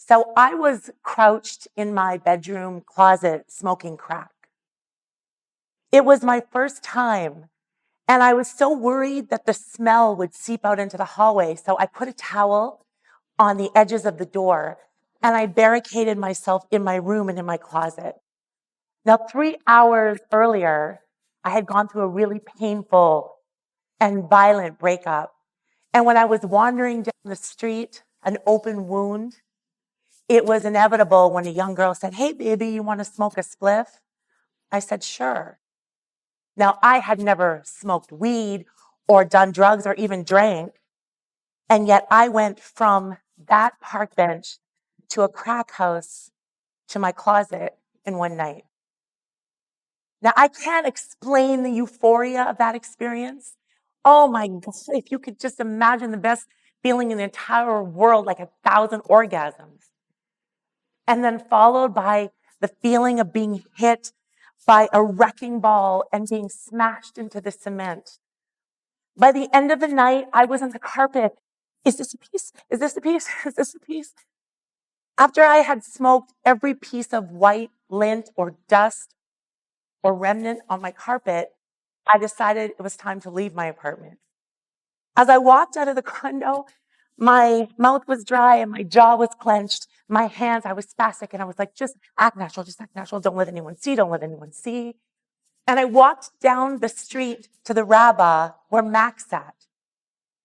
So I was crouched in my bedroom closet smoking crack. It was my first time, and I was so worried that the smell would seep out into the hallway. So I put a towel on the edges of the door and I barricaded myself in my room and in my closet. Now, 3 hours earlier, I had gone through a really painful and violent breakup. And when I was wandering down the street, an open wound, it was inevitable when a young girl said, "Hey, baby, you want to smoke a spliff?" I said, "Sure." Now, I had never smoked weed or done drugs or even drank. And yet I went from that park bench to a crack house to my closet in one night. Now, I can't explain the euphoria of that experience. Oh my God, if you could just imagine the best feeling in the entire world, like 1,000 orgasms. And then followed by the feeling of being hit by a wrecking ball and being smashed into the cement. By the end of the night, I was on the carpet. Is this a piece? Is this a piece? Is this a piece? After I had smoked every piece of white lint or dust or remnant on my carpet, I decided it was time to leave my apartment. As I walked out of the condo, my mouth was dry and my jaw was clenched. My hands, I was spastic, and I was like, just act natural. Don't let anyone see, don't let anyone see. And I walked down the street to the Rabbah where Mac sat.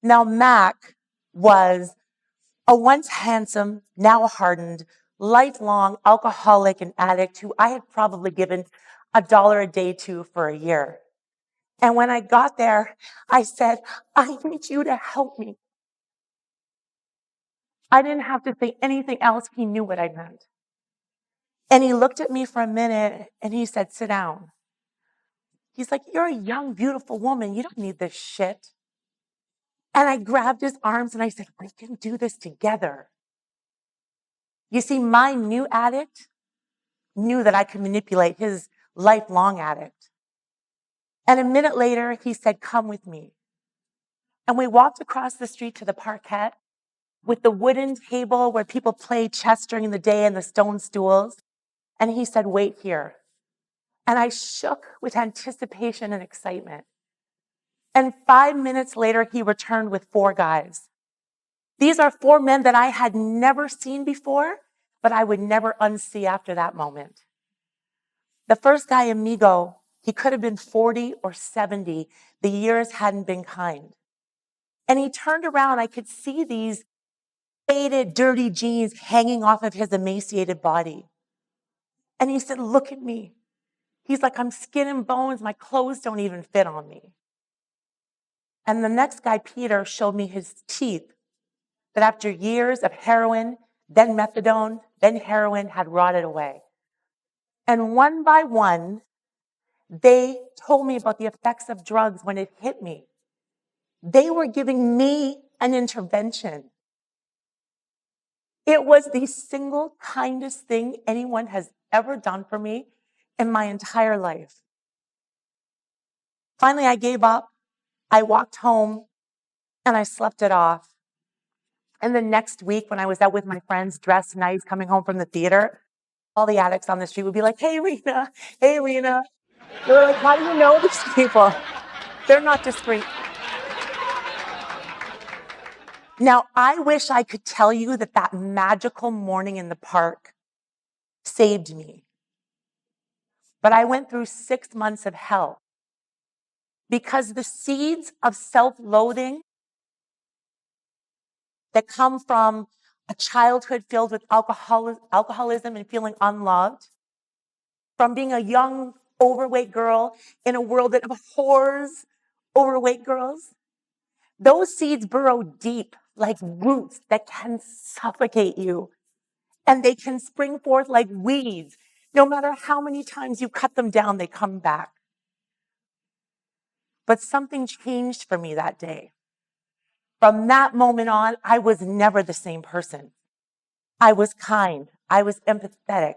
Now, Mac was a once handsome, now hardened, lifelong alcoholic and addict who I had probably given $1 a day to for a year. And when I got there, I said, "I need you to help me." I didn't have to say anything else. He knew what I meant. And he looked at me for a minute and he said, "Sit down." He's like, "You're a young, beautiful woman. You don't need this shit." And I grabbed his arms and I said, "We can do this together." You see, my new addict knew that I could manipulate his lifelong addict. And a minute later, he said, "Come with me." And we walked across the street to the parquet with the wooden table where people play chess during the day and the stone stools. And he said, "Wait here." And I shook with anticipation and excitement. And 5 minutes later, he returned with 4 guys. These are 4 men that I had never seen before, but I would never unsee after that moment. The first guy, Amigo, he could have been 40 or 70. The years hadn't been kind. And he turned around. I could see these faded, dirty jeans hanging off of his emaciated body. And he said, "Look at me." He's like, "I'm skin and bones. My clothes don't even fit on me." And the next guy, Peter, showed me his teeth that after years of heroin, then methadone, then heroin, had rotted away. And one by one, they told me about the effects of drugs when it hit me. They were giving me an intervention. It was the single kindest thing anyone has ever done for me in my entire life. Finally, I gave up. I walked home and I slept it off. And the next week, when I was out with my friends, dressed nice, coming home from the theater, all the addicts on the street would be like, "Hey, Rina. Hey, Rina." They were like, "How do you know these people? They're not discreet." Now, I wish I could tell you that that magical morning in the park saved me. But I went through 6 months of hell because the seeds of self-loathing that come from a childhood filled with alcoholism and feeling unloved, from being a young, overweight girl in a world that abhors overweight girls, those seeds burrow deep like roots that can suffocate you. And they can spring forth like weeds. No matter how many times you cut them down, they come back. But something changed for me that day. From that moment on, I was never the same person. I was kind. I was empathetic.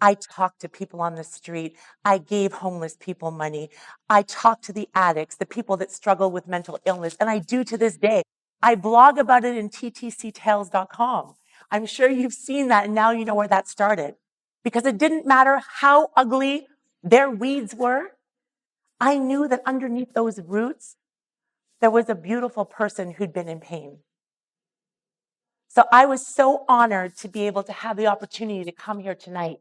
I talked to people on the street. I gave homeless people money. I talked to the addicts, the people that struggle with mental illness, and I do to this day. I blog about it in ttctales.com. I'm sure you've seen that, and now you know where that started. Because it didn't matter how ugly their weeds were. I knew that underneath those roots, there was a beautiful person who'd been in pain. So I was so honored to be able to have the opportunity to come here tonight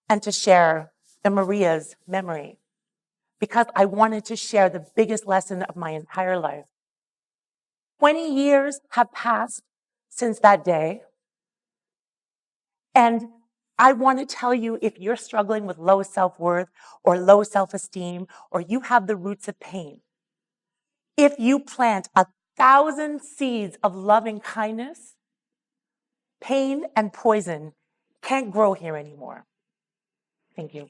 and to share the Maria's memory, because I wanted to share the biggest lesson of my entire life. 20 years have passed since that day. And I want to tell you, if you're struggling with low self-worth or low self-esteem, or you have the roots of pain, if you plant 1,000 seeds of loving kindness, pain and poison can't grow here anymore. Thank you.